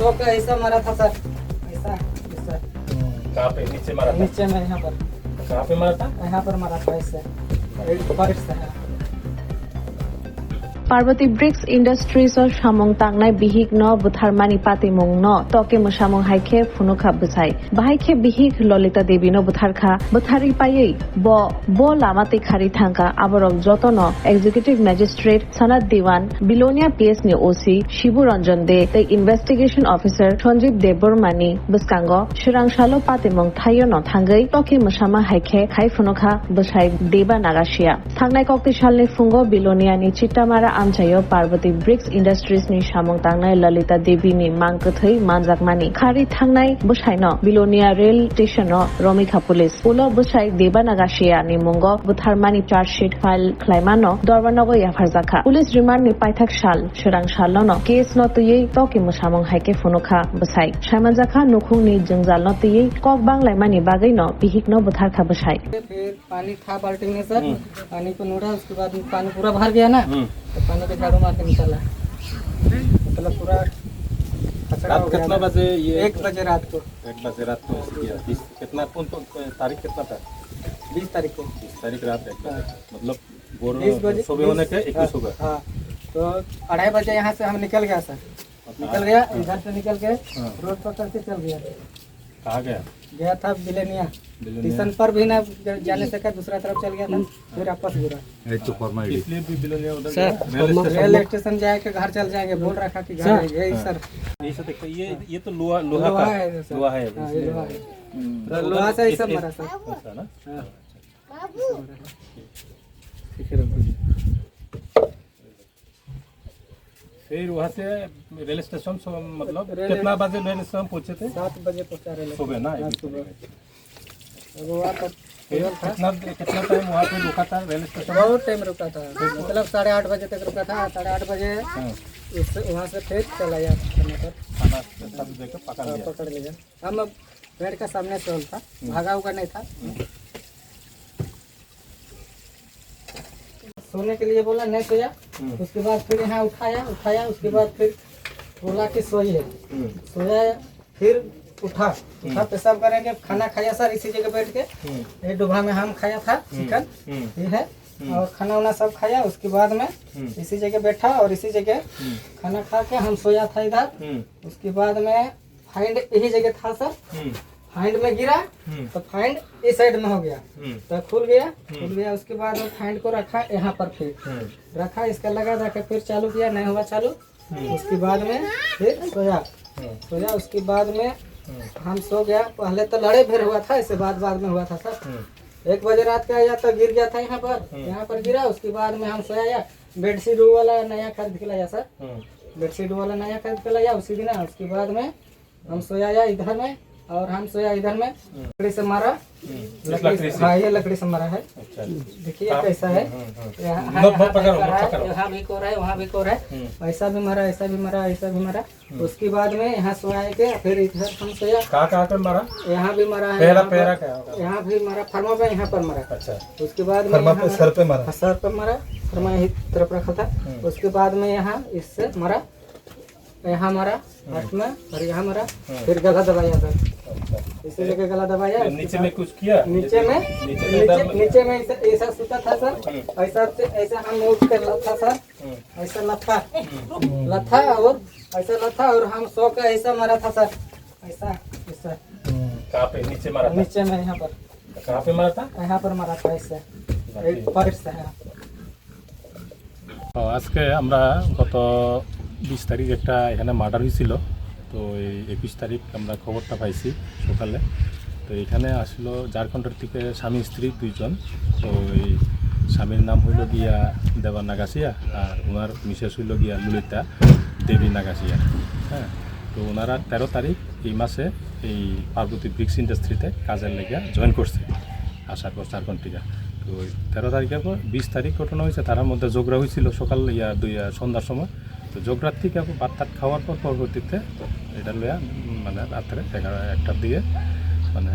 100 का ऐसा मारा था सर, ऐसा सर। कहाँ पे नीचे मारा था? नीचे में यहाँ पर, कहाँ पे मारा था? यहाँ पर मारा था ऐसे, फर्श से है। पार्वती ब्रिक्स इंडस्ट्रीज सामंग तांगनाय बिहिक न बुथारमानी पातिमुंग न तके मुसामुं हाइखे फुनुखा बुसाई बाहाइखे बिहिक ललिता देवी न बुथारखा बुथारि पायै ब लामाते खारि थांका आबरक जतन एग्जीक्यूटिव मैजिस्ट्रेट सनत दिवान बिलोनिया पीएस नि ओसी शिबु रंजन दे तै इन्वेस्टिगेशन ऑफिसर संजीव देबबर्मानी बुस्कांग शिरांगशालो पातिमुंग थायो न थांगै तके मुसामा हाइखे खाइ फुनुखा बुसाई देबा नागासिया थांनाय कक्ति सालनि फुंगो बिलोनिया नि चिट्टामारा आमचायो पार्वती ब्रिक्स इंडस्ट्रीज नि सामंग तांगनाय ललिता देवी नि मांगकथै मानजाकमानि खारि थांनाय बुसाइनो बिलोनिया रेल स्टेशन रमिखा पुलिस उलो बुसाइ देबा नागासिया नि मुंगो बुथारमानि चार्जशीट फाइल खलाइमानो दरबानगो याफारजाखा पुलिस रिमान्ड नि पाइथाक साल सोरां सालनो केस न तुयै तके मुसामंग हाइके फुनुखा बुसाइ साइमानजाखा नुखुं नि जंजाल न तुयै कक बांलाइमानि बागै न बिहिक न बुथारखा बुसाइ। फिर पानी था बाल्टी में सर, पानी को नोड़ा, उसके बाद पानी पूरा भर गया ना, तो पानी को झाड़ू मार के निकाला, मतलब पूरा कचरा हो रात गया। कितना बजे ये? 1 बजे रात को। 1 बजे रात को किया। कितना कौन तारीख कितना था? 20 तारीख को। 20 तारीख रात 1 बजे, मतलब 20 बजे सुबह होने के 21 होगा। हाँ, तो 2:30 बजे यहाँ से हम निकल गया सर, निकल गया इधर से निकल के रोड पकड़ के चल गया। कहाँ गया? गया था बिलेनिया स्टेशन पर भी ना जाने सका, दूसरा तरफ चल गया था, फिर वापस गिरा। इसलिए भी बिलोनिया उधर सर गया? रेल स्टेशन जाके घर चल जाएंगे, बोल रखा कि घर यही सर। ये सब देखो, ये तो लोहा का है सर। लोहा है। हाँ, ये लोहा है। तो लोहा से ही सब मरा सर। ऐसा ना? हाँ। फिर वहाँ से रेल स्टेशन मतलब रेल- कितना बजे रेल स्टेशन पहुँचे थे? 7 बजे पहुंचा रेल। सुबह ना? हाँ, सुबह। अब वहाँ पर फिर केवल था, कितना टाइम वहाँ पे रुका था रेल स्टेशन? बहुत टाइम रुका था, मतलब 8:30 बजे तक रुका था। 8:30 बजे हाँ, वहाँ से फिर चला गया खाने पर, खाना सब देकर पकड़ लिया। पकड़ लिया। हम बेड का सामने से था, भागा उगा नहीं था। सोने के लिए बोला, नहीं सोया। उसके बाद फिर यहाँ उठाया, उसके बाद फिर बोला कि सोइए, सोया, फिर उठा पेशाब करेंगे, खाना खाया सर इसी जगह बैठ के। ये डुबा में हम खाया था चिकन, ये है, और खाना वाना सब खाया। उसके बाद में इसी जगह बैठा और इसी जगह खाना खा के हम सोया था इधर। उसके बाद में फाइंड यही जगह था सर, फाइंड में गिरा तो फाइंड इस साइड में हो गया, तो खुल गया। उसके बाद में फाइंड को रखा यहाँ पर, फिर रखा, इसका लगा के फिर चालू किया, नहीं हुआ चालू। उसके बाद में फिर सोया। उसके बाद में हम सो गया। पहले तो लड़े फिर हुआ था, इससे बाद में हुआ था सर। 1 बजे रात का आया तो गिर गया था यहाँ पर गिरा। उसके बाद में हम सोया, बेडशीट वाला नया खरीद के लाया सर, बेडशीट वाला नया खरीद के लाया उसी दिन। उसके बाद में हम सोया इधर में, और हम सोया इधर में, लकड़ी से मारा। हाँ, ये लकड़ी से मारा है। देखिए कैसा है, यहाँ भी कोर है, वहाँ भी कोर है, ऐसा भी मारा, ऐसा भी मारा, ऐसा भी मारा। उसके बाद में यहाँ सोया के फिर इधर हम सोया। कहाँ पे मारा? यहाँ भी मारा है, यहाँ भी मारा, फर्मा पे यहाँ पर मारा। अच्छा। उसके बाद में सर पे मारा, फर्मा यही तरफ रखा था। उसके बाद में यहाँ इससे मारा, यहाँ मारा हाथ में, और यहाँ मारा, फिर गला दबाया सर, इसी जगह गला दबाया। नीचे में कुछ किया? नीचे में ऐसा सूता था सर, ऐसा हम उठ कर लथा सर, ऐसा लथा और ऐसा लथा, और हम सो का ऐसा मारा था सर, ऐसा। कहाँ पे नीचे मारा था? नीचे में यहाँ पर। कहाँ पे मारा था? यहाँ पर मारा था, ऐसे फर्श से। আজকে আমরা গত 20 তারিখ একটা এখানে মার্ডার হয়েছিল, তো এই 21 তারিখ আমরা খবরটা পাইছি সকালে। তো এখানে আসলো ঝাড়খণ্ডের থেকে স্বামী স্ত্রী 2 জন। তো এই স্বামীর নাম হইল গিয়া দেবা নাগাসিয়া, আর ওনার মিসেস হইল গিয়া ললিতা দেবী নাগাসিয়া। হ্যাঁ, তো ওনারা 13 তারিখ এই মাসে এই পার্বতী ব্রিক্স ইন্ডাস্ট্রিতে কাজের লেগে জয়েন করছে আসার পর ঝাড়খণ্ড থেকে। তো 13 তারিখের পর 20 তারিখ ঘটনা হয়েছে, তার মধ্যে ঝগড়া হয়েছিল সকাল সন্ধ্যার সময়। তো ঝগড়ার থেকে ভাত খাওয়ার পর পরবর্তীতে এটা লইয়া মানে রাত্রে 11টার দিকে মানে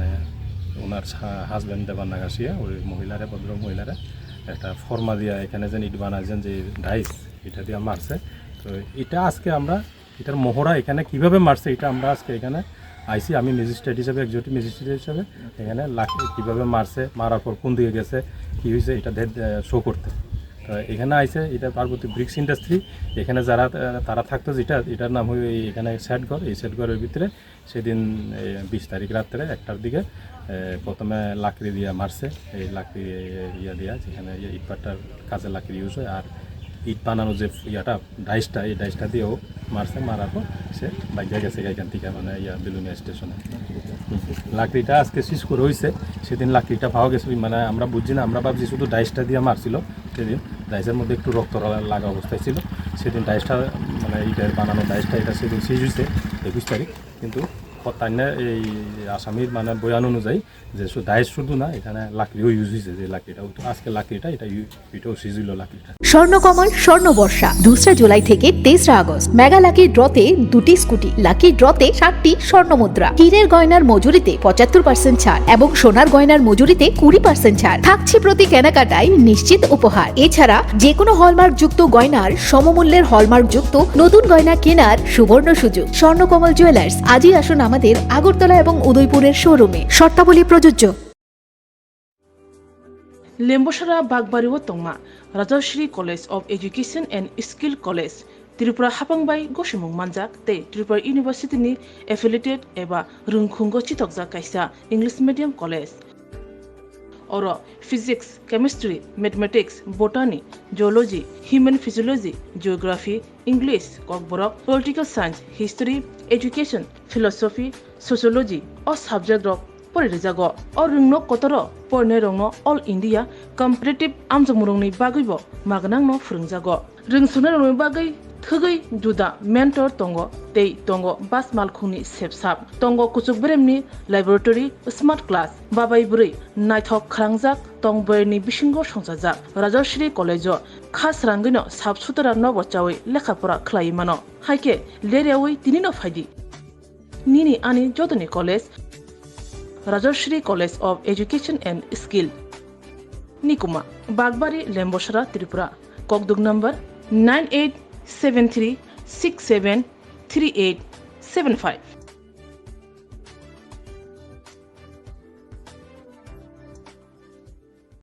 ওনার হাজব্যান্ড দেবা নাগাসিয়া ওই ভদ্র মহিলারে একটা ফর্মা দিয়া এখানে যেন ইট বানাইছেন যে ডাইস, এটা দিয়ে মারছে। তো এটা আজকে আমরা এটার মহড়া এখানে কিভাবে মারছে এটা আমরা আজকে এখানে আইসি, আমি ম্যাজিস্ট্রেট হিসেবে, এক্সিকিউটিভ ম্যাজিস্ট্রেট হিসেবে এখানে কীভাবে মারছে, মারার পর কোন দিকে গেছে, কী হয়েছে এটা শো করতে। তো এখানে আইসে এটা পার্বতী ব্রিক্স ইন্ডাস্ট্রি, এখানে যারা তারা থাকতো এটার নাম হয়ে এখানে সেটঘর, এই সেটঘরের ভিতরে সেদিন 20 তারিখ রাত্রে 1টার দিকে প্রথমে লাকড়ি দিয়ে মারছে, এই লাকড়ি ইয়া দিয়া যেখানে ইটপাট্টার কাজে লাকড়ি ইউজ হয়, আর ইট বানানো যে ইয়াটা ডাইসটা, এই ডাইসটা দিয়েও মারছে, মারার পর সে বাইরে গেছে এখান থেকে মানে বেলুনিয়া স্টেশনে। লাকড়িটা আজকে শেষ করে হয়েছে, সেদিন লাকড়িটা পাওয়া গেছে, মানে আমরা বুঝছি না, আমরা ভাবছি শুধু ডাইসটা দিয়ে মারছিল। সেদিন ডাইসের মধ্যে একটু রক্ত লাগা অবস্থায় ছিল। সেদিন ডাইসটা মানে ইটের বানানো ডাইসটা এটা সেদিন শেষ হয়েছে 21 তারিখ, কিন্তু তাইনা এই আসামির মানে বয়ান অনুযায়ী যে ডাইস শুধু না, এখানে লাকড়িও ইউজ হয়েছে, যে লাকড়িটা আজকে লাকড়িটা এটাও শেষ হইল লাকড়িটা। স্বর্ণকমল স্বর্ণবর্ষা 2 জুলাই থেকে 23 আগস্ট মেগা লাকি ড্রতে 2টি স্কুটি, লাকি ড্রতে 7টি স্বর্ণমুদ্রা, হীরের গয়নার মজুরিতে 75% ছাড় এবং সোনার গয়নার মজুরিতে 20% ছাড় থাকছে প্রতি কেনাকাটায় নিশ্চিত উপহার। এছাড়া যে কোনো হলমার্ক যুক্ত গয়নার সমমূল্যের হলমার্ক যুক্ত নতুন গয়না কেনার সুবর্ণ সুযোগ। স্বর্ণকমল জুয়েলার্স, আজই আসুন আমাদের আগরতলা এবং উদয়পুরের শোরুমে, শর্তাবলী প্রযোজ্য। লেম্বসরা বাগবাড়ি ও তংমা Rajshree college of education and skill college Tripura हापांबाई गसिमुं मानजाक ते त्रिपुरा इउनिभार्सिटीनि एफिलिएटेड एबा रुंखुंगो चितकजाक कायसा इंग्लिश मीडियम कलेज और physics, chemistry, mathematics, botany, geology, human physiology, geography, English, Kokborok, political science, history, education, philosophy, sociology और सब्जेक्ट रक परिरेजागो और रुंनो कतर परने रंगनो ऑल इंडिया कम्पिटिटिव आमजमुरंनि बागैबो मागनांनो फोरोंजागो रोंसुनो रंगनि बागै थगै जुदा मेंटर तंगो तै तंगो बास मालखुनि सेबसाब तंगो कुचुक ब्रेमनि लैबोरेटरी स्मार्ट क्लास बाबाई बुरै नायथक खालांजाक तंबरनि बिसिंगो संजाजाक राजश्री कलेजो खास रांगैनो साब सुतरा न बचावै लेखाफोरा खलायै मानो हायके लेरियावै तिनिनो फायदि निनि आनि जदनि college Rajshree college of education and skill निकुमा बागबारी लेम्बसरा त्रिपुरा ककदुग नंबर 9873673875।